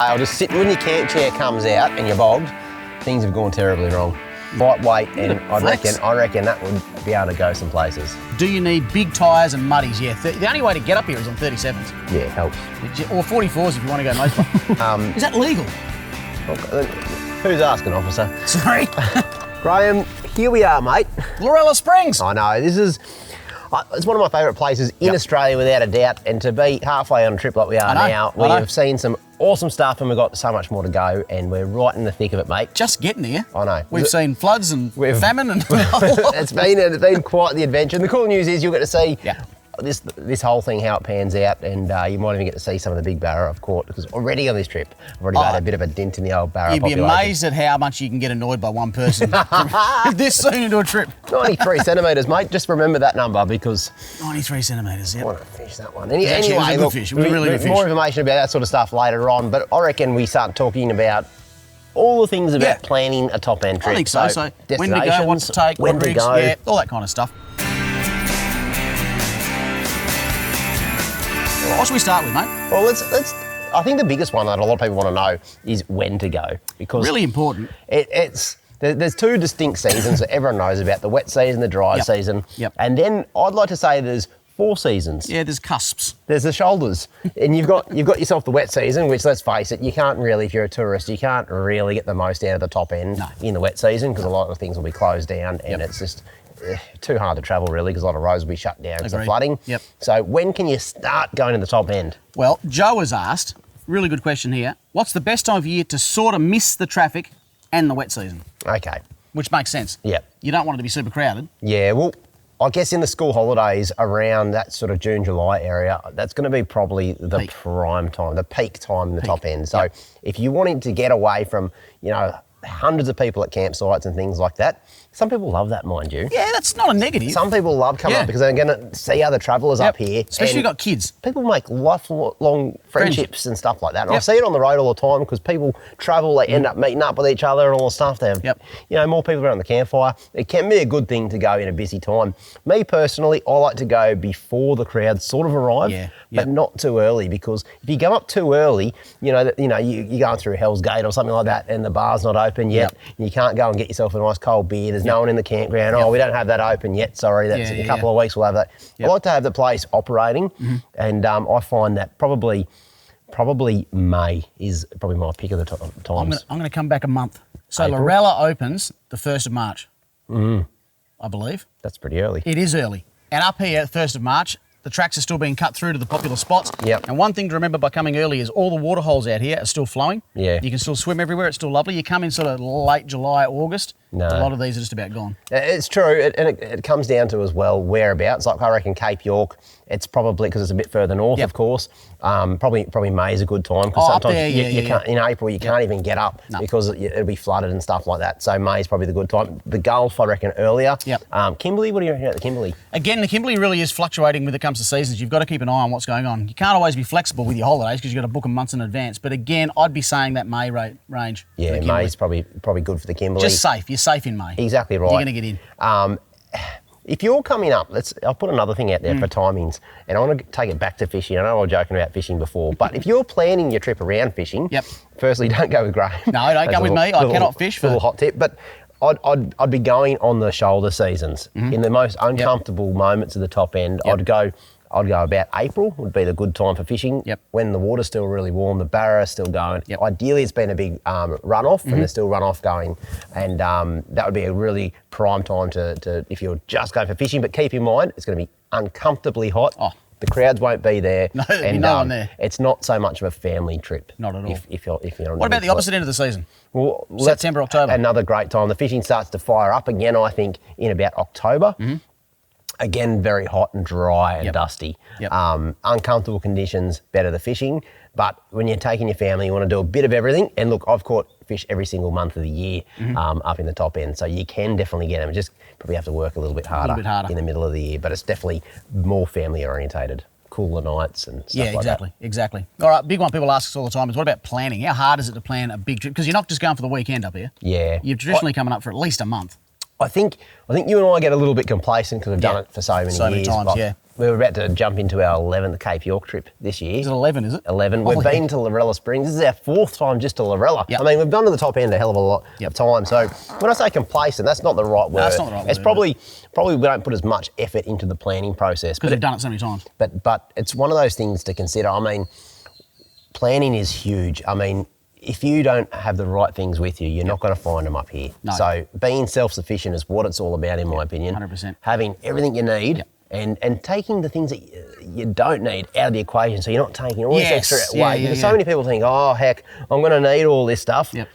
tail just sitting when your camp chair comes out and you're bogged, things have gone terribly wrong. Lightweight, and I reckon that would be able to go some places. Do you need big tyres and muddies? Yeah, the only way to get up here is on 37s. Yeah, it helps. Or 44s if you want to go motorbike. Is that legal? Who's asking, officer? Sorry. Graham, here we are, mate. LORELLA Springs. I know, this is... It's one of my favourite places in Australia, without a doubt, and to be halfway on a trip like we are now, we have seen some awesome stuff and we've got so much more to go, and we're right in the thick of it, mate. Just getting here. I know. We've seen floods and famine and... It's been quite the adventure. And the cool news is you'll get to see this whole thing, how it pans out, and you might even get to see some of the big barra I've caught, because already on this trip, I've already made a bit of a dent in the old barra You'd population. be amazed at how much you can get annoyed by one person this soon into a trip. 93 centimetres, mate. Just remember that number, because... 93 centimetres, I yeah. want to fish that one. Anyway, it was a good fish. It was a really good fish. More information about that sort of stuff later on, but I reckon we start talking about all the things about planning a top-end trip. I think so. So when to go, what to take, when what to rigs, go. all that kind of stuff. What should we start with, mate? Well, let's. I think the biggest one that a lot of people want to know is when to go, because really important. There's two distinct seasons that everyone knows about: the wet season, the dry season, and then I'd like to say there's 4 seasons. Yeah, there's cusps. There's the shoulders, and you've got yourself the wet season, which, let's face it, you can't really, if you're a tourist, you can't really get the most out of the top end in the wet season, because a lot of things will be closed down, and it's just too hard to travel, really, because a lot of roads will be shut down because of flooding. Yep. So when can you start going to the top end? Well, Joe has asked, really good question here, what's the best time of year to sort of miss the traffic and the wet season? Okay. Which makes sense. Yep. You don't want it to be super crowded. Yeah, well, I guess in the school holidays around that sort of June, July area, that's going to be probably the prime time, the peak time in the top end. So if you wanted to get away from, hundreds of people at campsites and things like that, some people love that, mind you. Yeah, that's not a negative. Some people love coming up because they're going to see other travellers up here. Especially if you've got kids. People make lifelong friendships and stuff like that. And I see it on the road all the time, because people travel, they end up meeting up with each other and all the stuff. They have, more people around the campfire. It can be a good thing to go in a busy time. Me personally, I like to go before the crowds sort of arrive, but not too early, because if you go up too early, you're going through Hell's Gate or something like that, and the bar's not open yet, and you can't go and get yourself a nice cold beer. There's no one in the campground. Oh, we don't have that open yet. Sorry, that's in a couple of weeks we'll have that. I like to have the place operating, and I find that probably May is probably my pick of the times. I'm going to come back a month. So April? Lorella opens the 1st of March, I believe. That's pretty early. It is early. And up here, 1st of March, the tracks are still being cut through to the popular spots. Yep. And one thing to remember by coming early is all the water holes out here are still flowing. Yeah. You can still swim everywhere. It's still lovely. You come in sort of late July, August, a lot of these are just about gone. It's true, and it comes down to as well whereabouts. Like I reckon Cape York, it's probably, because it's a bit further north, of course. Probably May is a good time, because sometimes you can't, in April you can't even get up because it'll be flooded and stuff like that. So May is probably the good time. The Gulf, I reckon, earlier. Kimberley, what do you reckon about the Kimberley? Again, the Kimberley really is fluctuating when it comes to seasons. You've got to keep an eye on what's going on. You can't always be flexible with your holidays, because you've got to book them months in advance. But again, I'd be saying that May range. Yeah, May's probably good for the Kimberley. Just safe. You're safe in May. Exactly right. You're going to get in. If you're coming up, I'll put another thing out there for timings, and I want to take it back to fishing. I know I was joking about fishing before, but if you're planning your trip around fishing, firstly, don't go with Graham. No, don't go with me. I cannot fish. Little hot tip, but I'd be going on the shoulder seasons. In the most uncomfortable moments of the top end, I'd go about April would be the good time for fishing. When the water's still really warm, the barra's still going. Ideally, it's been a big runoff, and there's still runoff going, and that would be a really prime time to if you're just going for fishing. But keep in mind, it's going to be uncomfortably hot. The crowds won't be there. No, there'll be no one there. It's not so much of a family trip. Not at all. If you're what about the opposite end of the season? Well, September, October. Another great time. The fishing starts to fire up again, I think, in about October. Again, very hot and dry and dusty. Uncomfortable conditions, better the fishing. But when you're taking your family, you want to do a bit of everything. And look, I've caught fish every single month of the year up in the top end. So you can definitely get them. Just probably have to work a little bit harder in the middle of the year. But it's definitely more family orientated. Cooler nights and stuff like that. Exactly. All right, big one people ask us all the time is, what about planning? How hard is it to plan a big trip? Because you're not just going for the weekend up here. Yeah. You're traditionally coming up for at least a month. I think you and I get a little bit complacent because we've done it for so many years. Times, we were about to jump into our 11th Cape York trip this year. Is it 11, is it? 11. We've been to Lorella Springs. This is our 4th time just to Lorella. Yep. I mean, we've gone to the top end a hell of a lot of time. So when I say complacent, that's not the right word. No, that's not the right word. It's probably we don't put as much effort into the planning process. Because we've done it so many times. But it's one of those things to consider. I mean, planning is huge. I mean, if you don't have the right things with you, you're not going to find them up here. No. So being self-sufficient is what it's all about, in my opinion. 100%. Having everything you need and taking the things that you don't need out of the equation, so you're not taking all this extra weight. Because so many people think, oh, heck, I'm going to need all this stuff. Yep.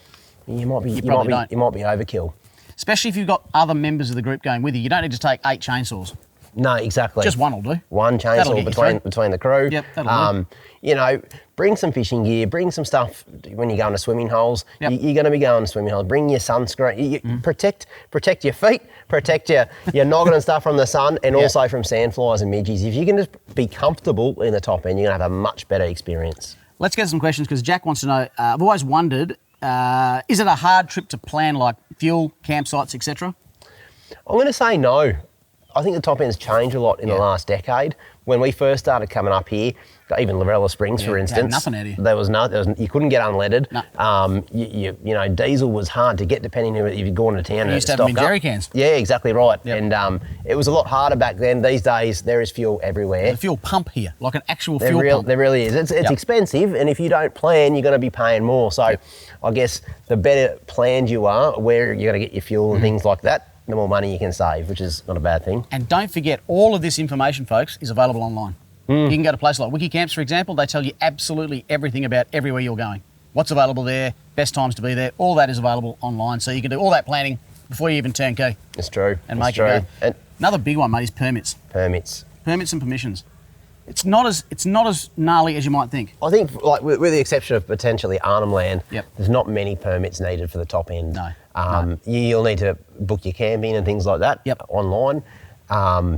You might be overkill. Especially if you've got other members of the group going with you. You don't need to take 8 chainsaws. No, exactly. Just one will do. One chainsaw between the crew. Yep, that'll do. You know, bring some fishing gear, bring some stuff when you're going to swimming holes. Yep. You're going to be going to swimming holes. Bring your sunscreen. Protect your feet, protect your noggin and stuff from the sun, and also from sandflies and midges. If you can just be comfortable in the top end, you're going to have a much better experience. Let's get some questions, because Jack wants to know, I've always wondered, is it a hard trip to plan, like fuel, campsites, etc.? I'm going to say no. I think the top end's changed a lot in the last decade. When we first started coming up here, even Lorella Springs, for instance, nothing out here. There was you couldn't get unleaded. No. You know, diesel was hard to get depending if you'd gone to town. You used to have them in jerry cans. Yeah, exactly right. Yep. And it was a lot harder back then. These days, there is fuel everywhere. There's a fuel pump here, like an actual fuel pump. There really is. It's expensive, and if you don't plan, you're going to be paying more. So I guess the better planned you are, where you're going to get your fuel and things like that, the more money you can save, which is not a bad thing. And don't forget, all of this information, folks, is available online. You can go to places like Wiki Camps, for example. They tell you absolutely everything about everywhere you're going. What's available there, best times to be there, all that is available online. So you can do all that planning before you even turn key. It's true. And make it go. And another big one, mate, is permits. Permits and permissions. It's not as gnarly as you might think. I think, like with the exception of potentially Arnhem Land, there's not many permits needed for the top end. No. You'll need to book your camping and things like that online,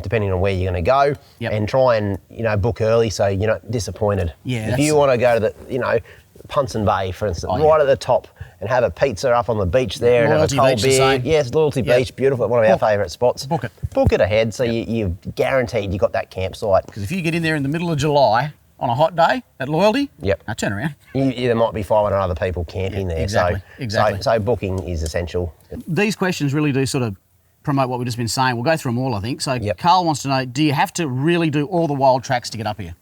depending on where you're going to go, and try and book early so you're not disappointed. If you want to go to the Punson Bay, for instance, right at the top, and have a pizza up on the beach there and have a cold beer. Yes, Loyalty Beach, beautiful, one of our favourite spots. Book it. Book it ahead so you're guaranteed you got that campsite. Because if you get in there in the middle of July on a hot day at Loyalty, now turn around. There might be 500 other people camping there. Exactly. So booking is essential. These questions really do sort of promote what we've just been saying. We'll go through them all, I think. So Carl wants to know, do you have to really do all the wild tracks to get up here?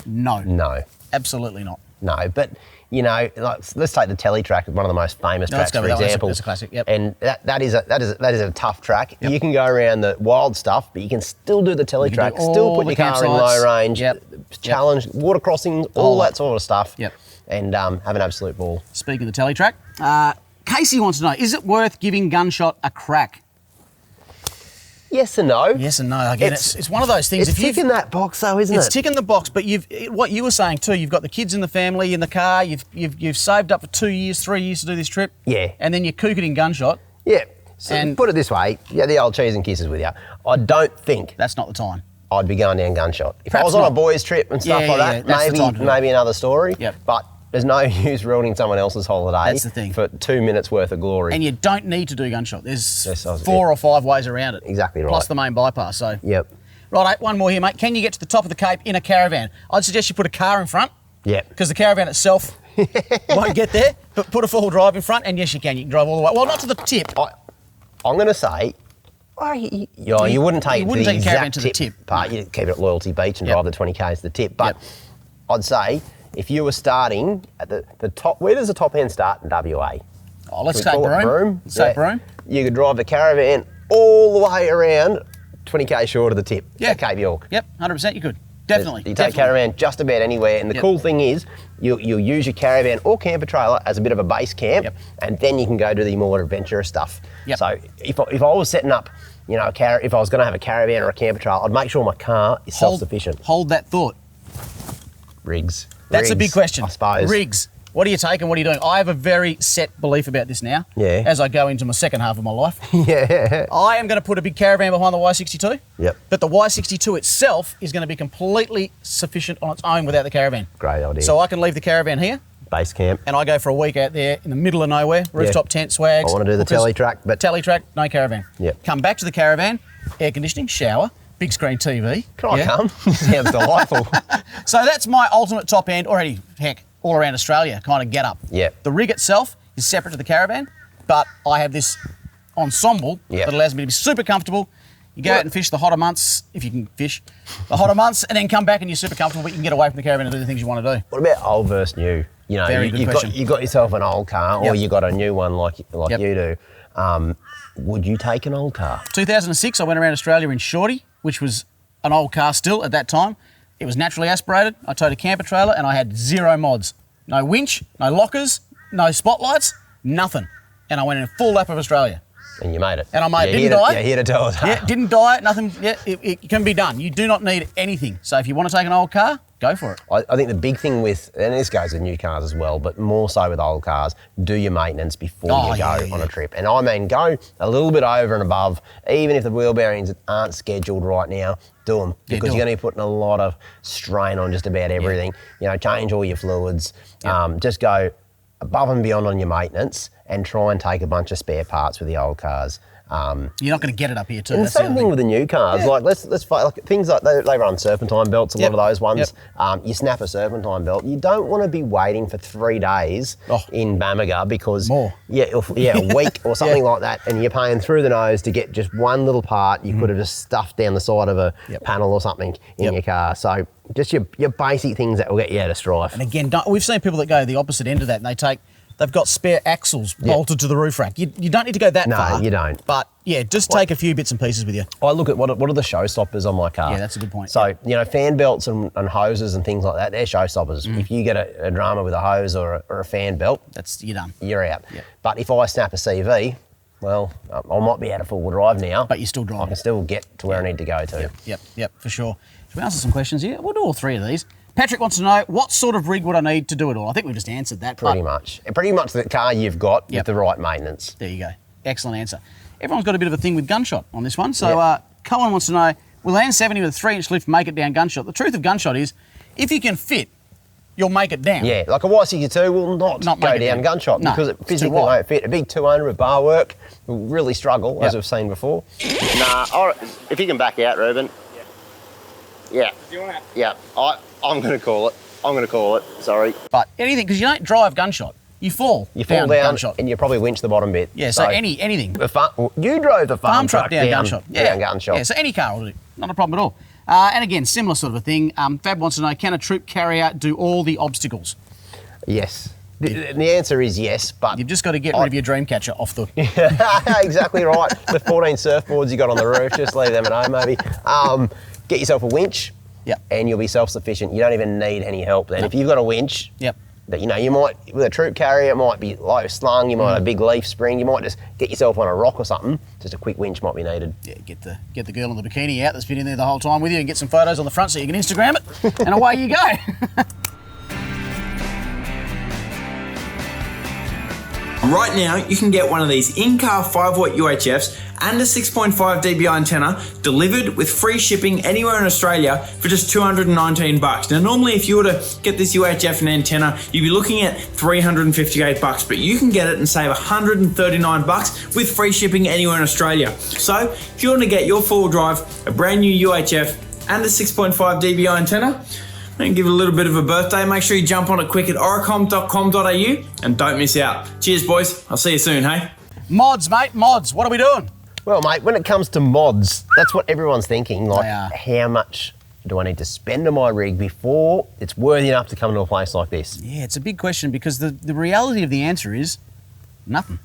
No. No. Absolutely not. No, but let's take the Telly track, one of the most famous tracks, for example. That's a classic. Yep. And that is a tough track. You can go around the wild stuff, but you can still do the Telly track, still put your car in low range, challenge, water crossings, all that sort of stuff. And have an absolute ball. Speaking of the Telly track, Casey wants to know, is it worth giving Gunshot a crack? Yes and no. Yes and no. Again, it's one of those things. It's ticking that box, though, isn't it? It's ticking the box, but what you were saying too. You've got the kids in the family in the car. You've saved up for 2 years, 3 years to do this trip. Yeah. And then you kook it in Gunshot. Yeah. So and put it this way, the old cheese and kisses with you. I don't think that's not the time. I'd be going down Gunshot. If I was on a boys' trip and stuff like that, maybe another story. But there's no use ruining someone else's holiday. That's the thing. For 2 minutes worth of glory. And you don't need to do Gunshot. There's 4 or 5 ways around it. Exactly right. Plus the main bypass. So. Yep. Right, one more here, mate. Can you get to the top of the Cape in a caravan? I'd suggest you put a car in front. Yep. Because the caravan itself won't get there. But put a 4-wheel drive in front, and yes, you can. You can drive all the way. Well, not to the tip. I'm going to say, you wouldn't take it to the exact tip part. You'd keep it at Loyalty Beach and drive the 20Ks to the tip. But I'd say, if you were starting at the top, where does the top end start in WA? Oh, let's take Broome. Broome. You could drive the caravan all the way around 20k short of the tip at Cape York. Yep, 100% you could. Definitely. You take caravan just about anywhere, and the cool thing is you'll use your caravan or camper trailer as a bit of a base camp, and then you can go do the more adventurous stuff. So if I was setting up, if I was going to have a caravan or a camper trailer, I'd make sure my car is self-sufficient. Hold that thought. Rigs. That's a big question. I suppose. Rigs. What do you take and what are you doing? I have a very set belief about this now. Yeah. As I go into my second half of my life. Yeah. I am going to put a big caravan behind the Y62. Yep. But the Y62 itself is going to be completely sufficient on its own without the caravan. Great idea. So I can leave the caravan here. Base camp. And I go for a week out there in the middle of nowhere, rooftop tent, swags. I want to do the telly track, but... Telly track, no caravan. Yep. Come back to the caravan, air conditioning, shower, big screen TV. Can I come? Sounds delightful. So that's my ultimate top end, already, heck, all around Australia kind of get up. Yeah. The rig itself is separate to the caravan, but I have this ensemble that allows me to be super comfortable. You go out and fish the hotter months, if you can fish, the hotter months, and then come back and you're super comfortable, but you can get away from the caravan and do the things you want to do. What about old versus new? You know, you've got yourself an old car, or you got a new one like you do. Would you take an old car? 2006, I went around Australia in Shorty, which was an old car still at that time. It was naturally aspirated. I towed a camper trailer and I had 0 mods. No winch, no lockers, no spotlights, nothing. And I went in a full lap of Australia. And you made it. And I made it. Didn't die. You're here to tell us. Yeah, didn't die, nothing. Yeah, it can be done. You do not need anything. So if you want to take an old car, go for it. I think the big thing with, and this goes with new cars as well, but more so with old cars, do your maintenance before you go on a trip. And I mean, go a little bit over and above, even if the wheel bearings aren't scheduled right now, do them. Because you're going to be putting a lot of strain on just about everything. You know, change all your fluids. Just go above and beyond on your maintenance and try and take a bunch of spare parts with the old cars. You're not going to get it up here too. And the same thing with the new cars. Like let's like things like they run serpentine belts. A lot of those ones. You snap a serpentine belt. You don't want to be waiting for 3 days in Bamaga because a week or something like that, and you're paying through the nose to get just one little part. You could have just stuffed down the side of a panel or something in your car. So just your basic things that will get you out of strife. And again, we've seen people that go the opposite end of that, and they've got spare axles bolted to the roof rack. You don't need to go that far. No, you don't. But yeah, just take a few bits and pieces with you. I look at what are the showstoppers on my car. Yeah, that's a good point. So, you know, fan belts and hoses and things like that, they're showstoppers. If you get a drama with a hose or a fan belt, you're done. You're out. Yep. But if I snap a CV, well, I might be out of full drive now. But you're still driving. I can still get to where I need to go to. Yep, for sure. Should we answer some questions here? We'll do all 3 of these. Patrick wants to know, what sort of rig would I need to do it all? I think we just answered that. Pretty much the car you've got with the right maintenance. There you go. Excellent answer. Everyone's got a bit of a thing with gunshot on this one. So Colin wants to know, will an N70 with a 3-inch lift make it down gunshot? The truth of gunshot is, if you can fit, you'll make it down. Yeah, like a Y62 will not go down gunshot because it physically won't fit. A big 200 with bar work will really struggle, as we've seen before. Nah, if you can back out, Ruben. Yeah. Do you want to? Yeah, I'm going to call it. Sorry. But anything, because you don't drive gunshot. You fall down gunshot. And you probably winch the bottom bit. Yeah, so anything. You drove the farm truck down gunshot. Down gunshot. Yeah, so any car will do. Not a problem at all. And again, similar sort of a thing. Fab wants to know, can a troop carrier do all the obstacles? Yes. The answer is yes, but... You've just got to get rid of your dream catcher off the... Exactly right. The 14 surfboards you got on the roof, just leave them at home maybe. Get yourself a winch and you'll be self-sufficient. You don't even need any help then. If you've got a winch, that you might, with a troop carrier, it might be low slung, you might have a big leaf spring, you might just get yourself on a rock or something, just a quick winch might be needed. Yeah, get the girl in the bikini out that's been in there the whole time with you and get some photos on the front so you can Instagram it, and away you go. Right now, you can get one of these in-car 5-watt UHFs and a 6.5 dBi antenna delivered with free shipping anywhere in Australia for just $219. Now, normally if you were to get this UHF and antenna, you'd be looking at $358, but you can get it and save $139 with free shipping anywhere in Australia. So, if you want to get your four-wheel drive, a brand new UHF and a 6.5 dBi antenna, and give it a little bit of a birthday, make sure you jump on it quick at oricom.com.au and don't miss out. Cheers, boys. I'll see you soon, hey? Mods, mate, mods. What are we doing? Well, mate, when it comes to mods, that's what everyone's thinking. Like, how much do I need to spend on my rig before it's worthy enough to come to a place like this? Yeah, it's a big question because the reality of the answer is nothing.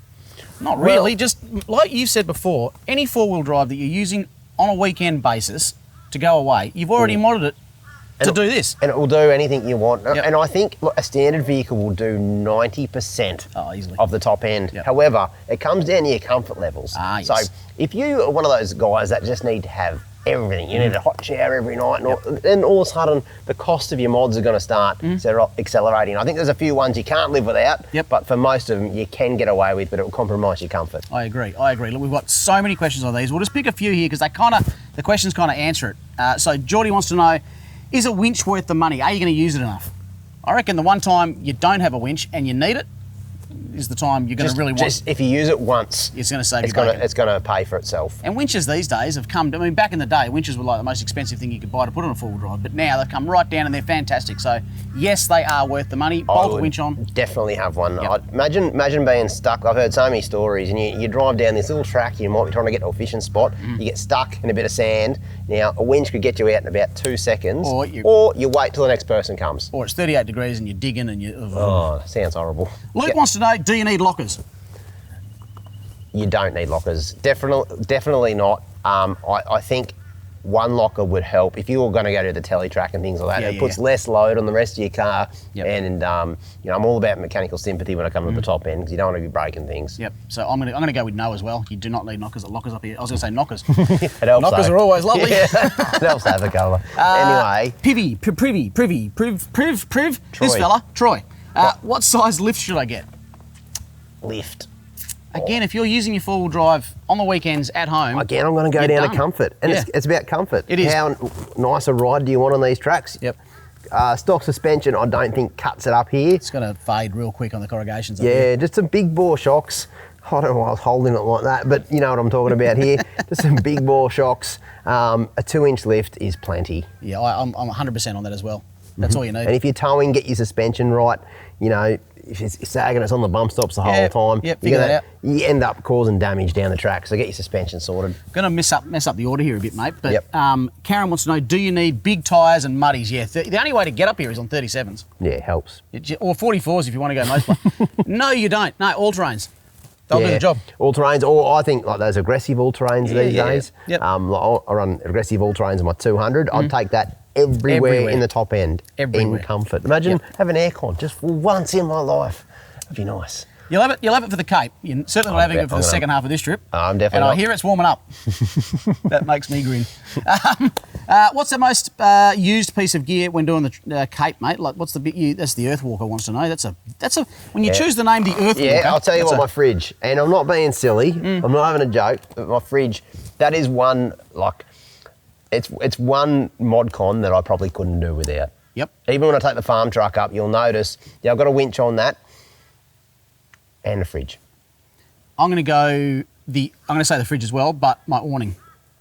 Not really. Just like you said before, any four-wheel drive that you're using on a weekend basis to go away, you've already modded it to do this. And it will do anything you want. Yep. And I think a standard vehicle will do 90% of the top end. Yep. However, it comes down to your comfort levels. Yes. So if you are one of those guys that just need to have everything, you need a hot shower every night, and then all of a sudden the cost of your mods are going to start accelerating. I think there's a few ones you can't live without, but for most of them you can get away with, but it will compromise your comfort. I agree. Look, we've got so many questions on these. We'll just pick a few here because the questions kind of answer it. So Geordie wants to know, is a winch worth the money? Are you going to use it enough? I reckon the one time you don't have a winch and you need it, is the time you're going to really want. Just if you use it once, it's going to save it's you bacon. It's going to pay for itself. And winches these days have come. I mean, back in the day, winches were like the most expensive thing you could buy to put on a four-wheel drive. But now they've come right down and they're fantastic. So yes, they are worth the money. Bolt a winch on. Definitely have one. Yep. Imagine being stuck. I've heard so many stories, and you drive down this little track. You might be trying to get to a fishing spot. You get stuck in a bit of sand. Now a winch could get you out in about 2 seconds, or you wait till the next person comes. Or it's 38 degrees and you're digging and you. Oh, sounds horrible. Luke wants to know: do you need lockers? You don't need lockers. Definitely not. I think one locker would help if you were going to go to the telly track and things like that. It puts less load on the rest of your car. Yep. And I'm all about mechanical sympathy when I come to the top end because you don't want to be breaking things. Yep. So I'm gonna go with no as well. You do not need lockers up here. I was going to say knockers. It helps. Knockers are always lovely. Yeah. It helps to have a colour. Anyway. Priv. This fella, Troy. What size lift should I get? Lift. Again, if you're using your four-wheel drive on the weekends at home... Again, I'm going to go down to comfort. And it's about comfort. It is. How nice a ride do you want on these tracks? Yep. Stock suspension, I don't think cuts it up here. It's going to fade real quick on the corrugations. Yeah, just some big bore shocks. I don't know why I was holding it like that, but you know what I'm talking about here. Just some big bore shocks. A 2-inch lift is plenty. Yeah, I'm 100% on that as well. That's all you need. And if you're towing, get your suspension right. You know, if it's sagging, it's on the bump stops the whole time. Yeah, figure that out. You end up causing damage down the track, so get your suspension sorted. Going to mess up the order here a bit, mate. But Karen wants to know: do you need big tyres and muddies? Yeah, the only way to get up here is on 37s. Yeah, it helps. Or 44s if you want to go most places. No, you don't. No, all-terrains. They'll do the job. All-terrains, or I think like those aggressive all-terrains these days. Yep. Like I run aggressive all-terrains on my 200. I'd take that everywhere in the top end. Everywhere. In comfort. Imagine having aircon just for once in my life. That'd be nice. You'll have it for the Cape. You're certainly not having it for the second half of this trip. I'm definitely And not. I hear it's warming up. That makes me grin. What's the most used piece of gear when doing the Cape, mate? Like, what's the bit? That's the Earthwalker wants to know. That's a. When you choose the name, the Earthwalker. Yeah, I'll tell you what. My fridge, and I'm not being silly. I'm not having a joke. But my fridge, that is one like, it's one mod con that I probably couldn't do without. Yep. Even when I take the farm truck up, you'll notice. Yeah, I've got a winch on that. And a fridge. I'm going to say the fridge as well, but my awning.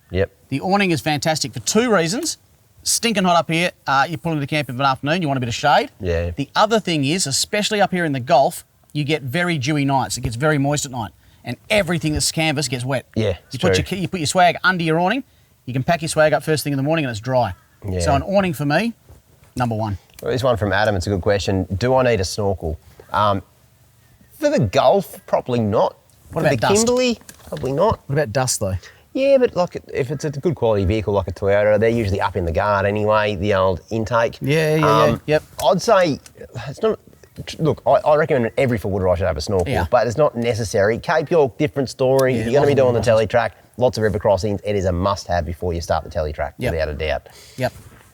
Yep. The awning is fantastic for 2 reasons. Stinking hot up here. You're pulling into camp in the afternoon. You want a bit of shade. Yeah. The other thing is, especially up here in the Gulf, you get very dewy nights. It gets very moist at night, and everything that's canvas gets wet. Yeah. You put your swag under your awning. You can pack your swag up first thing in the morning, and it's dry. Yeah. So an awning for me, number one. Well, this one from Adam. It's a good question. Do I need a snorkel? For the Gulf, probably not. What for about the dust? Kimberley, probably not. What about dust though? Yeah, but like if it's a good quality vehicle like a Toyota, they're usually up in the guard anyway, the old intake. Yeah. Yep. I'd say it's not. Look, I recommend every four-wheel drive should have a snorkel, but it's not necessary. Cape York, different story. If you're going to be doing the telly track, lots of river crossings, it is a must-have before you start the telly track, without a doubt. Yep.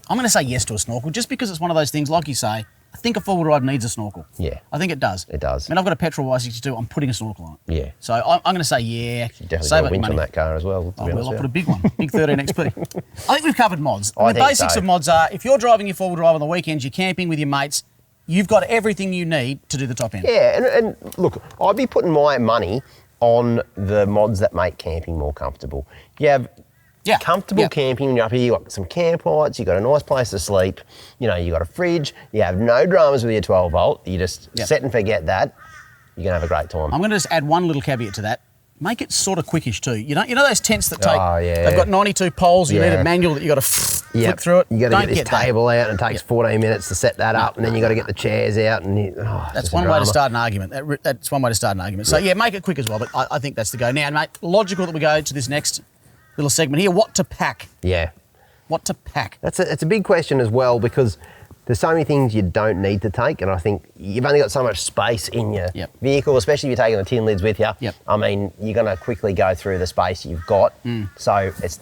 I'm going to say yes to a snorkel just because it's one of those things, like you say, I think a four-wheel drive needs a snorkel. Yeah. I think it does. It does. I mean, I've got a petrol Y62, I'm putting a snorkel on it. Yeah. So I'm going to say yeah. You definitely Save got a winch money. on that car as well. I'll put a big one, big 13 XP. I think we've covered mods. I The think basics so. of mods are, if you're driving your four-wheel drive on the weekends, you're camping with your mates, you've got everything you need to do the top end. Yeah, and look, I'd be putting my money on the mods that make camping more comfortable. You have comfortable camping when you're up here, you've got some camp lights, you've got a nice place to sleep, you know, you've got a fridge, you have no dramas with your 12 volt, you just set and forget that, you're going to have a great time. I'm going to just add one little caveat to that. Make it sort of quickish too. You know those tents that take, they've got 92 poles, you need a manual that you've got to flick through it. You got to get this table out and it takes 14 minutes to set that up, and then you got to get the chairs out. And that's one way to start an argument. That's one way to start an argument. So yeah, make it quick as well, but I think that's the go. Now, mate, logical that we go to this next little segment here. What to pack? Yeah. What to pack? It's a big question as well, because there's so many things you don't need to take, and I think you've only got so much space in your vehicle, especially if you're taking the tin lids with you. I mean, you're going to quickly go through the space you've got. So it's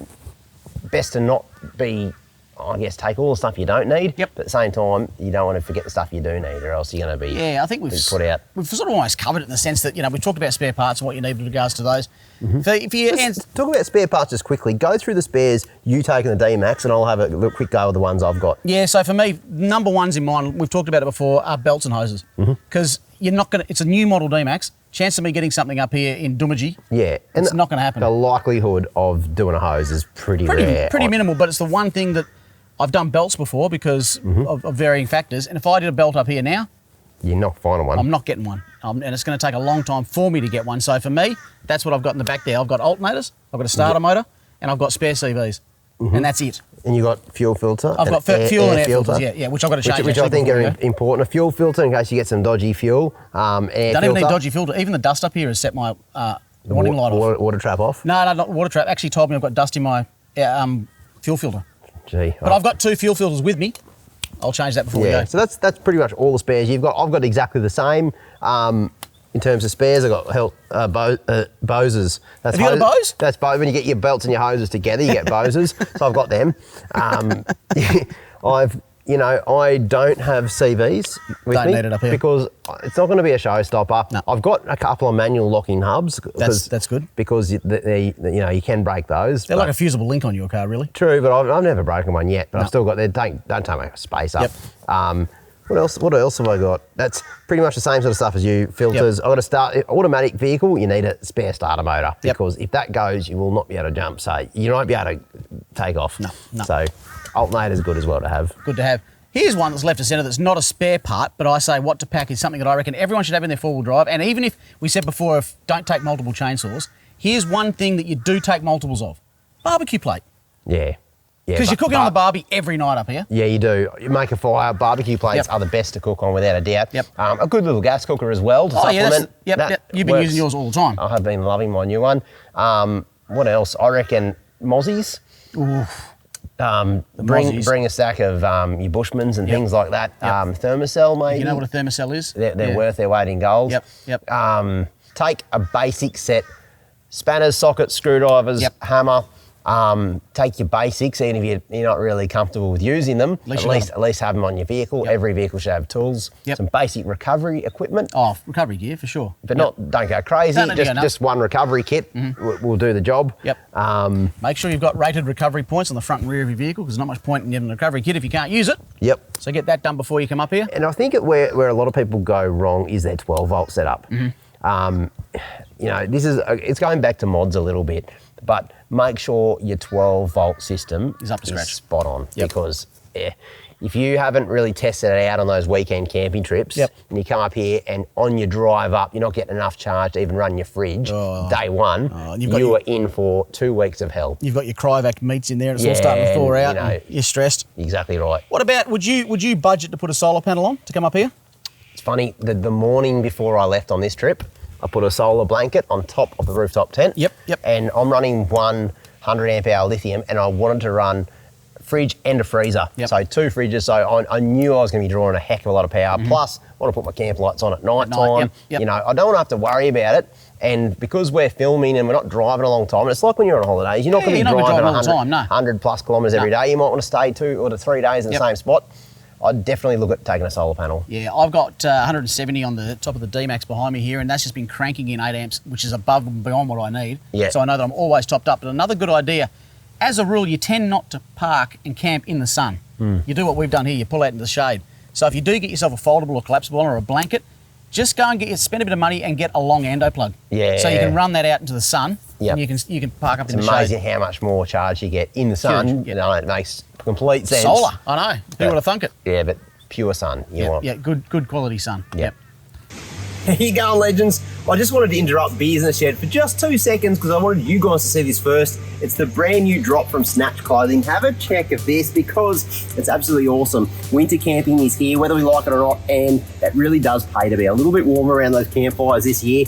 best to not be, I guess, take all the stuff you don't need. But at the same time, you don't want to forget the stuff you do need, or else you're going to be I think we've put out. We've sort of almost covered it in the sense that, we've talked about spare parts and what you need with regards to those. Talk about spare parts just quickly. Go through the spares you take in the D-Max, and I'll have a little quick go with the ones I've got. Yeah, so for me, number ones in mine, we've talked about it before, are belts and hoses. Because you're not going to, it's a new model D-Max. Chance of me getting something up here in Doomadgee, yeah, and it's not going to happen. The likelihood of doing a hose is pretty rare. Pretty minimal, but it's the one thing that I've done belts before because of varying factors. And if I did a belt up here now, you're not finding one. I'm not getting one. And it's going to take a long time for me to get one. So for me, that's what I've got in the back there. I've got alternators, I've got a starter motor, and I've got spare CVs. And that's it. And you got fuel filter. I've got fuel and air filters, yeah, which I've got to change. Which I think are important. A fuel filter in case you get some dodgy fuel. Air filter. Don't even need dodgy filter. Even the dust up here has set my warning light off. Water trap off? No, not water trap. Actually told me I've got dust in my fuel filter. Gee. But I've got 2 fuel filters with me. I'll change that before we go. So that's pretty much all the spares you've got. I've got exactly the same. In terms of spares, I've got Boses. Have you got a Bose? That's Bose. When you get your belts and your hoses together, you get Boses. So I've got them. I don't have CVs with me need it up here. because it's not going to be a showstopper. No. I've got a couple of manual locking hubs. That's good. Because you can break those. They're like a fusible link on your car, really. True, but I've never broken one yet. But I've still got. Don't take much space up. Yep. What else have I got? That's pretty much the same sort of stuff as you. Filters. I've got to start automatic vehicle. You need a spare starter motor because if that goes, you will not be able to jump. So you won't be able to take off. No. So alternator is good as well to have. Good to have. Here's one that's left of centre that's not a spare part, but I say what to pack is something that I reckon everyone should have in their four-wheel drive. And even if we said before, don't take multiple chainsaws, here's one thing that you do take multiples of: barbecue plate. Yeah. Because you're cooking on the barbie every night up here. Yeah, you do. You make a fire. Barbecue plates are the best to cook on, without a doubt. Yep. A good little gas cooker as well to supplement. You've been using yours all the time. I have been loving my new one. What else? I reckon Mozzies. Oof. Bring a stack of your Bushmans and things like that. Thermocell, maybe. You know what a thermocell is? They're worth their weight in gold. Yep. Take a basic set: spanners, sockets, screwdrivers, hammer. Take your basics, even if you're not really comfortable with using them. At least have them on your vehicle. Yep. Every vehicle should have tools. Yep. Some basic recovery equipment. Oh, recovery gear for sure. But don't go crazy. Just one recovery kit will do the job. Yep. Make sure you've got rated recovery points on the front and rear of your vehicle, because there's not much point in getting a recovery kit if you can't use it. Yep. So get that done before you come up here. And I think where a lot of people go wrong is their 12-volt setup. It's going back to mods a little bit, but make sure your 12-volt system is up to scratch, spot on. Yep. Because if you haven't really tested it out on those weekend camping trips, and you come up here and on your drive up, you're not getting enough charge to even run your fridge day one, you are in for 2 weeks of hell. You've got your Cryovac meats in there, and it's all starting to thaw out, and you're stressed. Exactly right. What about, would you budget to put a solar panel on to come up here? It's funny, the morning before I left on this trip, I put a solar blanket on top of the rooftop tent. Yep. And I'm running 100 amp hour lithium, and I wanted to run fridge and a freezer. So 2 fridges. So I knew I was going to be drawing a heck of a lot of power. Plus, I want to put my camp lights on at night time. I don't want to have to worry about it. And because we're filming and we're not driving a long time, it's like when you're on holidays, you're not going to be driving 100 plus kilometres every day. You might want to stay 2 or 3 days in the same spot. I'd definitely look at taking a solar panel. Yeah, I've got 170 on the top of the D-Max behind me here, and that's just been cranking in 8 amps, which is above and beyond what I need. Yeah. So I know that I'm always topped up. But another good idea, as a rule, you tend not to park and camp in the sun. You do what we've done here, you pull out into the shade. So if you do get yourself a foldable or collapsible or a blanket, just go and spend a bit of money and get a long ando plug. Yeah. So you can run that out into the sun. And you can park up in the shade. It's amazing how much more charge you get in the sun. It makes complete sense. Solar, I know. Who would have thunk it? Yeah, but pure sun you want. Yeah, good quality sun. Yep. How you going, legends? I just wanted to interrupt Beers in the Shed for just 2 seconds because I wanted you guys to see this first. It's the brand new drop from Snatch Clothing. Have a check of this because it's absolutely awesome. Winter camping is here, whether we like it or not, and it really does pay to be a little bit warmer around those campfires this year.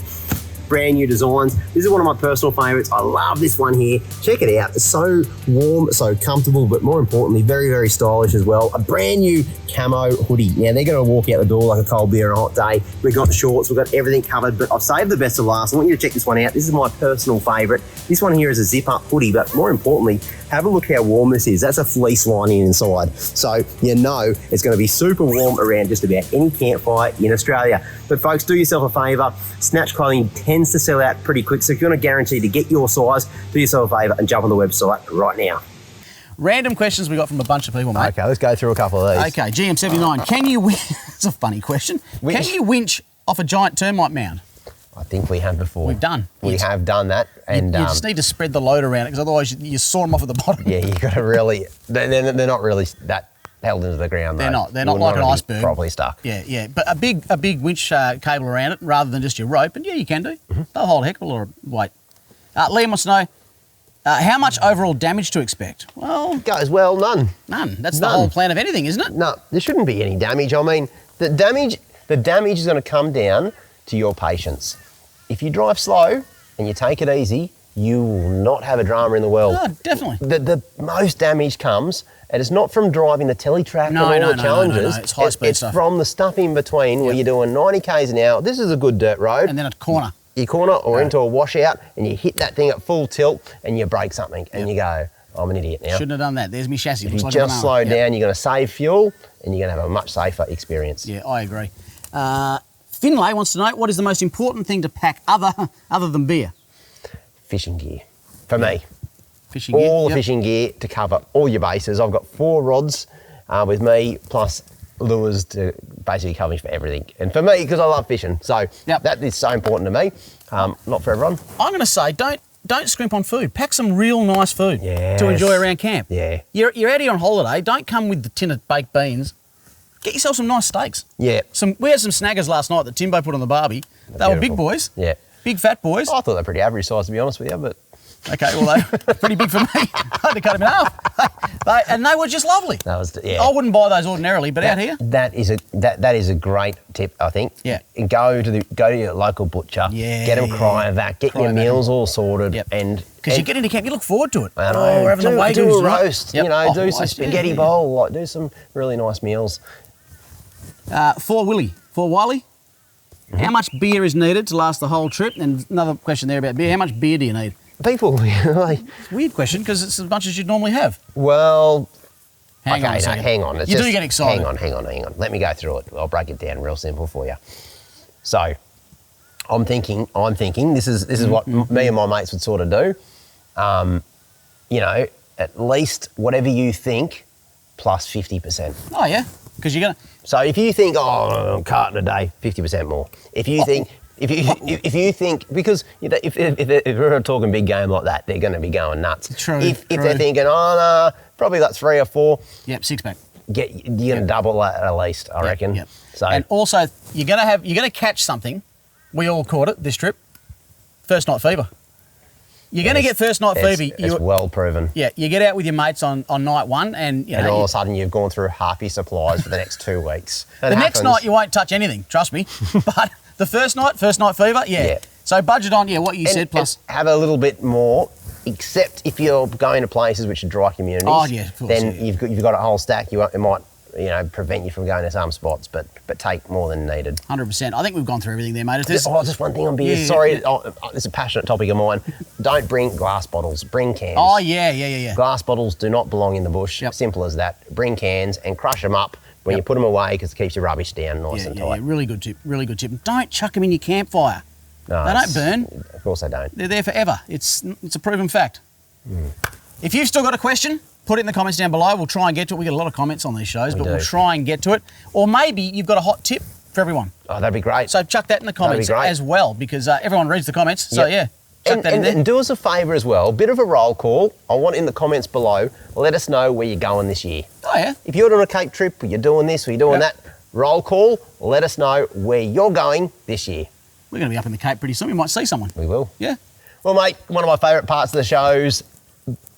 Brand new designs. This is one of my personal favorites. I love this one here. Check it out. It's so warm, so comfortable, but more importantly, very, very stylish as well. A brand new camo hoodie. Now, they're going to walk out the door like a cold beer on a hot day. We've got the shorts, we've got everything covered, but I've saved the best of last. I want you to check this one out. This is my personal favorite. This one here is a zip-up hoodie, but more importantly, have a look how warm this is. That's a fleece lining inside. So you know it's going to be super warm around just about any campfire in Australia. But folks, do yourself a favour. Snatch Clothing tends to sell out pretty quick. So if you want to guarantee to get your size, do yourself a favour and jump on the website right now. Random questions we got from a bunch of people, mate. Okay, let's go through a couple of these. Okay, GM79, can you winch... It's a funny question. Can you winch off a giant termite mound? I think we have before. We've done. We have done that. And you just need to spread the load around it, because otherwise you saw them off at the bottom. Yeah, you got to really. They're not really that held into the ground. They're though. not. They're not like an iceberg. Properly stuck. Yeah. But a big winch cable around it rather than just your rope, and yeah, you can do. Mm-hmm. They'll hold a heck of a lot of weight. Liam wants to know how much overall damage to expect. Well, Goes well, none. none. That's the whole plan of anything, isn't it? No, there shouldn't be any damage. I mean, the damage is going to come down to your patience. If you drive slow and you take it easy, you will not have a drama in the world. No, definitely. The most damage comes, and it's not from driving the teletrack and all the challenges. No. It's high speed It's stuff. from the stuff in between where you're doing 90 k's an hour. This is a good dirt road. And then a corner. You corner or into a washout, and you hit that thing at full tilt, and you break something, and you go, I'm an idiot now. Shouldn't have done that. There's my chassis. If Looks you like just a slow banana. down, you're going to save fuel, and you're going to have a much safer experience. Yeah, I agree. Finlay wants to know, what is the most important thing to pack other than beer? Fishing gear, for me. Fishing gear. All the fishing gear to cover all your bases. I've got 4 rods with me, plus lures to basically cover me for everything. And for me, because I love fishing, so that is so important to me. Not for everyone. I'm going to say, don't scrimp on food. Pack some real nice food to enjoy around camp. Yeah. You're out here on holiday. Don't come with the tin of baked beans. Get yourself some nice steaks. Yeah. We had some snaggers last night that Timbo put on the barbie. They were big boys. Yeah. Big fat boys. I thought they're pretty average size, to be honest with you, but... Okay, well, they're pretty big for me. I had to cut them in half. And they were just lovely. That was, I wouldn't buy those ordinarily, but out here... That is a great tip, I think. Yeah. Go to your local butcher. Yeah, Get them cryovac. Get your meals all sorted. Yep. And because you get into camp, you look forward to it. I know. We're having the Wagyus, do a right? roast. Yep. You know, do some roast, spaghetti bowl. Do some really nice meals. For Willie, how much beer is needed to last the whole trip? And another question there about beer. How much beer do you need? People, like... It's a weird question, because it's as much as you'd normally have. Well... Hang on a second. Hang on. You do get excited. Hang on. Let me go through it. I'll break it down real simple for you. So, I'm thinking. This is what me and my mates would sort of do. You know, at least whatever you think, plus 50%. Oh yeah, because you're gonna. So if you think, I'm carting a day, 50% more. If you think. If you think, because if we're talking big game like that, they're going to be going nuts. True. If they're thinking, no, probably like 3 or 4. Yep, 6-pack. You're going to double that at least, I reckon. Yep. So, and also, you're going to catch something. We all caught it this trip. First night fever. You're going to get first night fever. It's well proven. Yeah, you get out with your mates on night one, and all of a sudden you've gone through half your supplies for the next 2 weeks. The next night you won't touch anything, trust me. But the first night fever, yeah. So budget on, what you said, plus... have a little bit more, except if you're going to places which are dry communities. Oh, yeah, of course. Then you've got a whole stack. It might prevent you from going to some spots, but take more than needed. 100%. I think we've gone through everything there, mate. Just one thing on beer. Sorry, it's a passionate topic of mine. Don't bring glass bottles. Bring cans. Oh, yeah. Glass bottles do not belong in the bush. Yep. Simple as that. Bring cans and crush them up when you put them away, because it keeps your rubbish down nice and tight. Yeah, really good tip. Don't chuck them in your campfire. No, they don't burn. Of course they don't. They're there forever. It's a proven fact. If you've still got a question, put it in the comments down below. We'll try and get to it. We get a lot of comments on these shows, but we'll try and get to it. Or maybe you've got a hot tip for everyone. Oh, that'd be great. So chuck that in the comments as well, because everyone reads the comments. So chuck that in there. And do us a favour as well, a bit of a roll call. I want in the comments below, let us know where you're going this year. Oh yeah. If you're on a Cape trip, or you're doing this, or you're doing that, roll call, let us know where you're going this year. We're going to be up in the Cape pretty soon. We might see someone. We will. Yeah. Well, mate, one of my favourite parts of the shows,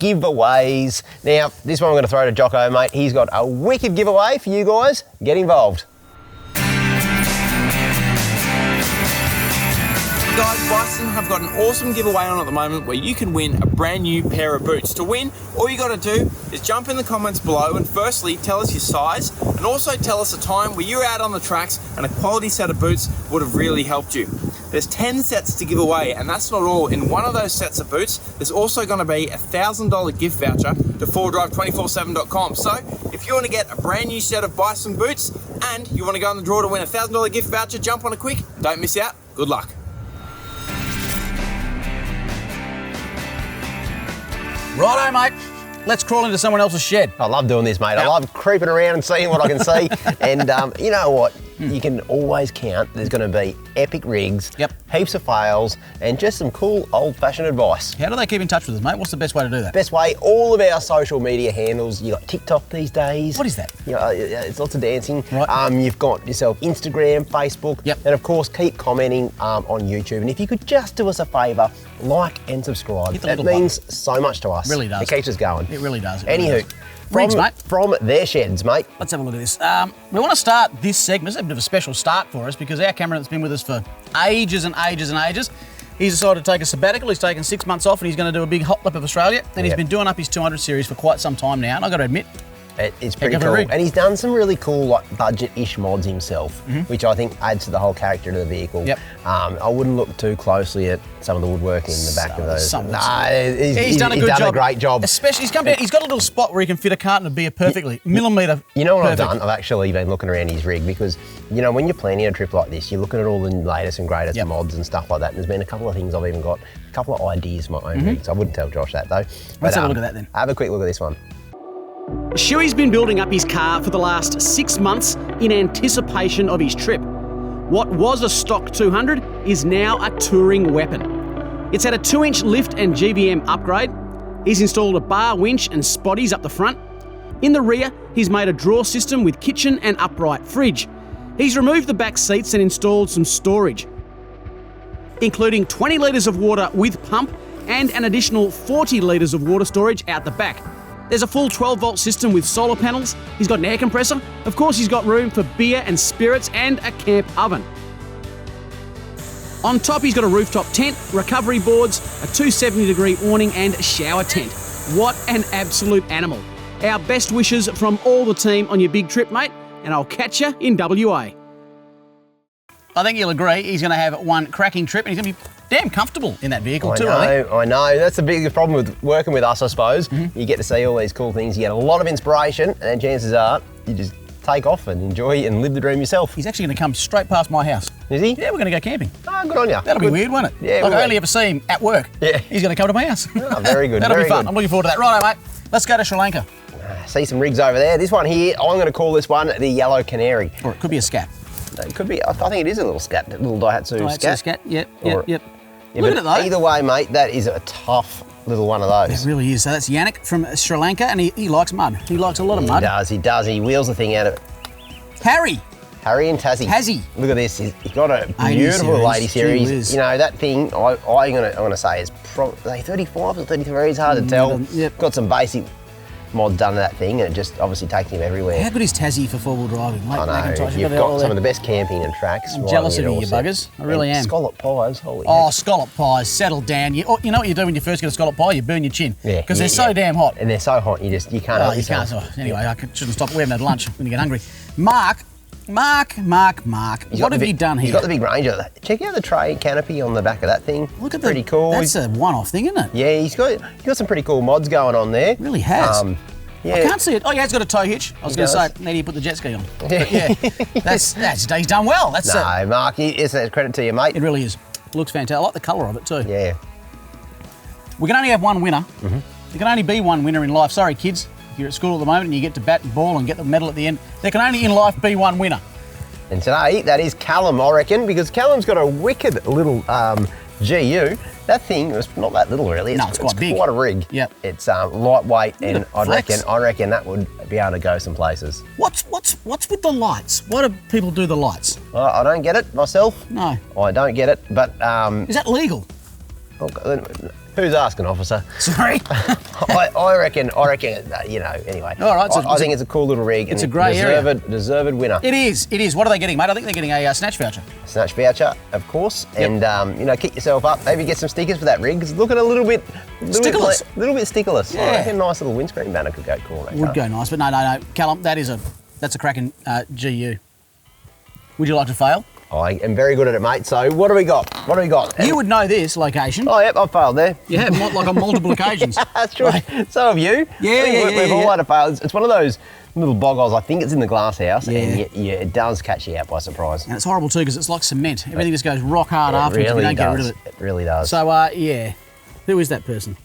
giveaways. Now, this one I'm going to throw to Jocko, mate. He's got a wicked giveaway for you guys. Get involved. Guys, Bison have got an awesome giveaway on at the moment where you can win a brand new pair of boots. To win, all you got to do is jump in the comments below and firstly tell us your size, and also tell us a time where you're out on the tracks and a quality set of boots would have really helped you. There's 10 sets to give away, and that's not all. In one of those sets of boots, there's also going to be a $1,000 gift voucher to 4drive247.com. So if you want to get a brand new set of Bison boots and you want to go in the draw to win a $1,000 gift voucher, jump on it quick. Don't miss out. Good luck. Righto, mate. Let's crawl into someone else's shed. I love doing this, mate. I love creeping around and seeing what I can see. And you know what? you can always count there's going to be epic rigs, heaps of fails, and just some cool old-fashioned advice. How do they keep in touch with us, mate? What's the best way to do that? Best way, all of our social media handles. You got TikTok these days. What is that? You know, it's lots of dancing. Right. You've got yourself Instagram, Facebook, and of course keep commenting on YouTube. And if you could just do us a favour, like and subscribe. It means so much to us. It really does. It keeps us going. It really does. Anywho, rigs, mate. From their sheds, mate. Let's have a look at this. We want to start this segment. It's a bit of a special start for us because our cameraman's been with us for ages and ages and ages. He's decided to take a sabbatical. He's taken 6 months off and he's going to do a big hot lap of Australia. And he's been doing up his 200 series for quite some time now. And I've got to admit, it's pretty cool. And he's done some really cool, like, budget-ish mods himself, which I think adds to the whole character of the vehicle. I wouldn't look too closely at some of the woodworking in the back of those. He's done a good job. He's done a great job. Especially, he's come down, he's got a little spot where he can fit a carton of beer perfectly, millimetre. You know what I've done? I've actually been looking around his rig because, you know, when you're planning a trip like this, you're looking at all the latest and greatest mods and stuff like that. And there's been a couple of things I've even got, a couple of ideas of my own rigs. I wouldn't tell Josh that, though. Let's have a look at that then. Have a quick look at this one. Shuey's been building up his car for the last 6 months in anticipation of his trip. What was a stock 200 is now a touring weapon. It's had a 2-inch lift and GVM upgrade. He's installed a bar winch and spotties up the front. In the rear, he's made a drawer system with kitchen and upright fridge. He's removed the back seats and installed some storage, including 20 litres of water with pump and an additional 40 litres of water storage out the back. There's a full 12-volt system with solar panels. He's got an air compressor. Of course, he's got room for beer and spirits and a camp oven. On top, he's got a rooftop tent, recovery boards, a 270-degree awning and a shower tent. What an absolute animal. Our best wishes from all the team on your big trip, mate, and I'll catch you in WA. I think you'll agree he's going to have one cracking trip and he's going to be damn comfortable in that vehicle too, I think. I know. That's the biggest problem with working with us, I suppose. You get to see all these cool things. You get a lot of inspiration, and chances are you just take off and enjoy and live the dream yourself. He's actually going to come straight past my house. Is he? Yeah, we're going to go camping. Oh, good on you. That'll be weird, won't it? Yeah. Like I only ever see him at work. Yeah. He's going to come to my house. Oh, very good. That'll very be fun. Good. I'm looking forward to that. Righto, mate. Let's go to Sri Lanka. See some rigs over there. This one here, I'm going to call this one the Yellow Canary. Or it could be a scat. It could be. I think it is a little scat, little Daihatsu scat. Yep. Yeah, Look at it though. Either way, mate, that is a tough little one of those. It really is. So that's Yannick from Sri Lanka, and he likes mud. He likes a lot of mud. He does. He wheels the thing out of it. Harry and Tassie. Look at this. He's got a beautiful lady series. You know, that thing, I'm going to say is probably 35 or 33. It's hard to tell. Got some basic mods done to that thing, and it just obviously takes him everywhere. How good is Tassie for four-wheel driving? Mate, I know. You've got some of the best camping and tracks. I'm jealous of you buggers. I really am. Scallop pies, holy heck. Scallop pies, settle down. You know what you do when you first get a scallop pie? You burn your chin. Yeah. Because they're so damn hot. And they're so hot, you can't help yourself. Anyway, I shouldn't stop. We haven't had lunch when you get hungry. Mark. What have you done here? He's got the big Ranger. Check out the tray canopy on the back of that thing. Look at pretty cool. That's a one-off thing, isn't it? Yeah, he's got some pretty cool mods going on there. Really has. Yeah. I can't see it. Oh, yeah, it's got a tow hitch. I was going to say, need to put the jet ski on. But yeah, he's done well. Mark, it's a credit to you, mate. It really is. It looks fantastic. I like the colour of it too. Yeah. We can only have one winner. There can only be one winner in life. Sorry, kids. If you're at school at the moment and you get to bat and ball and get the medal at the end, there can only in life be one winner. And today, that is Callum, I reckon, because Callum's got a wicked little GU. That thing was not that little, really. It's quite big. Quite a rig. Yep. It's lightweight, and I reckon that would be able to go some places. What's with the lights? Why do people do the lights? I don't get it myself. No. I don't get it, but is that legal? Who's asking, officer? Sorry. I reckon. Anyway. All right. I think it's a cool little rig. It's a grey area. Deserved winner. It is. What are they getting, mate? I think they're getting a snatch voucher. Snatch voucher, of course. Yep. And keep yourself up. Maybe get some stickers for that rig. Because looking a little bit stickerless. Yeah. I reckon a nice little windscreen banner could go cool. Would go nice, but no. Callum, that's a cracking GU. Would you like to fail? I am very good at it, mate. So what do we got? You would know this location. Oh, yep, I've failed there. You have, like on multiple occasions. That's true. So have you. We've all had a fail. It's one of those little bog holes. I think it's in the glass house, and it does catch you out by surprise. And it's horrible too because it's like cement. Everything just goes rock hard afterwards if you don't get rid of it. It really does. So, who is that person?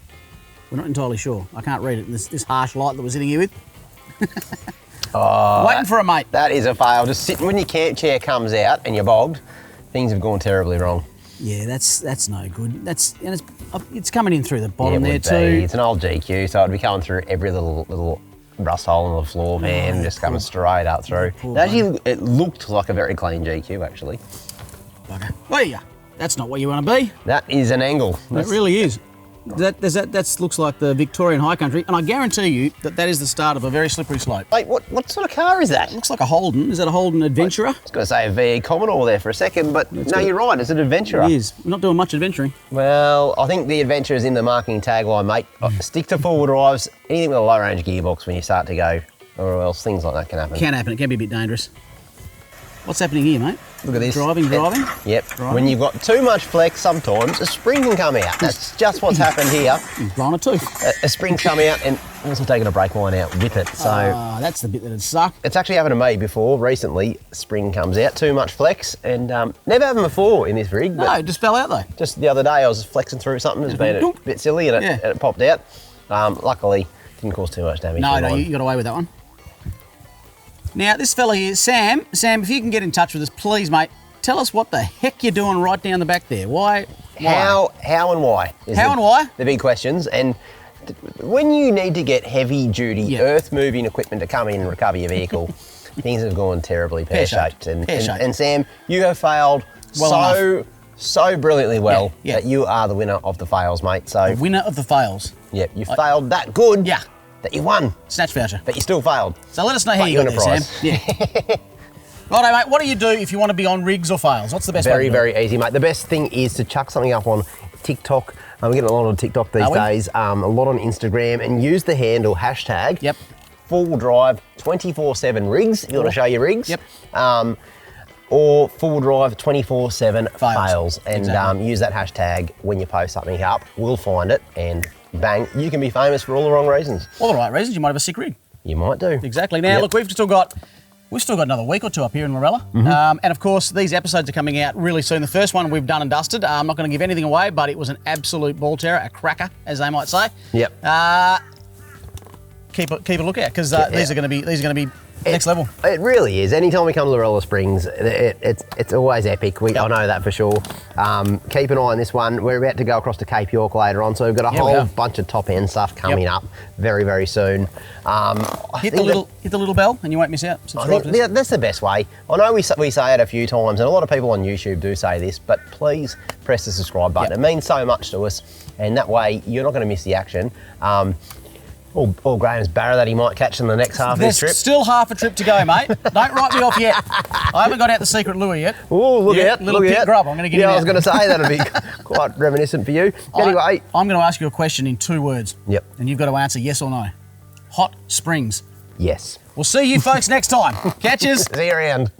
We're not entirely sure. I can't read it in this harsh light that we're sitting here with. Waiting for a mate. That is a fail. Just sitting when your camp chair comes out and you're bogged, things have gone terribly wrong. Yeah, that's no good. It's coming in through the bottom Yeah, there it would too. be. It's an old GQ, so it'd be coming through every little rust hole in the floor, man, just coming straight up through. It looked like a very clean GQ, actually. Bugger. Oh yeah, that's not what you want to be. That is an angle. It really is. That looks like the Victorian high country, and I guarantee you that is the start of a very slippery slope. Wait, what sort of car is that? Looks like a Holden. Is that a Holden Adventurer? I was going to say a VE Commodore there for a second, but no, you're right. It's an Adventurer. It is. We're not doing much adventuring. Well, I think the adventure is in the marketing tagline, mate. Stick to four-wheel drives, anything with a low-range gearbox when you start to go, or else things like that can happen. Can happen. It can be a bit dangerous. What's happening here, mate? Look at this. Driving. Yep. Driving. When you've got too much flex, sometimes a spring can come out. That's just what's happened here. He's blown a tooth. A spring's come out and also taking a brake line out with it. So that's the bit that'd suck. it's actually happened to me before. Recently, spring comes out, too much flex, and never happened before in this rig. No, it just fell out though. Just the other day, I was flexing through something. It's been a bit silly, and it popped out. Luckily, didn't cause too much damage. No, you got away with that one. Now, this fella here, Sam, if you can get in touch with us, please, mate, tell us what the heck you're doing right down the back there. Why? How and why? How and why? The big questions. And when you need to get heavy-duty, earth-moving equipment to come in and recover your vehicle, things have gone terribly pear-shaped. And Sam, you have failed so brilliantly well that you are the winner of the fails, mate. So the winner of the fails. Yep, you failed that good. Yeah. That you won. Snatch voucher. But you still failed. So let us know how you got there, Sam. Yeah. Righto, mate, what do you do if you want to be on rigs or fails? What's the best way to do it? Very easy, mate. The best thing is to chuck something up on TikTok. We're getting a lot on TikTok these days, a lot on Instagram, and use the handle hashtag full drive 24/7 rigs if you want to show your rigs. Yep. Or full drive 24/7 fails. And Exactly. Use that hashtag when you post something up. We'll find it and bang, you can be famous for all the wrong reasons. All the right reasons. You might have a sick rig. You might do. Exactly. Now, look, we've still got another week or two up here in Lorella. And of course, these episodes are coming out really soon. The first one we've done and dusted. I'm not going to give anything away, but it was an absolute ball terror, a cracker, as they might say. Yep. Keep a lookout because these are going to be next level. It really is. Anytime we come to Lorella Springs, it's always epic. I know that for sure. Keep an eye on this one. We're about to go across to Cape York later on, so we've got a whole bunch of top end stuff coming up very soon. Hit the little bell and you won't miss out. I think that's the best way. I know we say it a few times, and a lot of people on YouTube do say this, but please press the subscribe button. It means so much to us, and that way you're not going to miss the action. Or Graham's barra that he might catch in the next half of his trip. There's still half a trip to go, mate. Don't write me off yet. I haven't got out the secret lure yet. Oh, look out. Little pit grub. I'm going to get in I was going to say that'd be quite reminiscent for you. Anyway. I'm going to ask you a question in 2 words. Yep. And you've got to answer yes or no. Hot springs. Yes. We'll see you folks next time. Catches. See you around.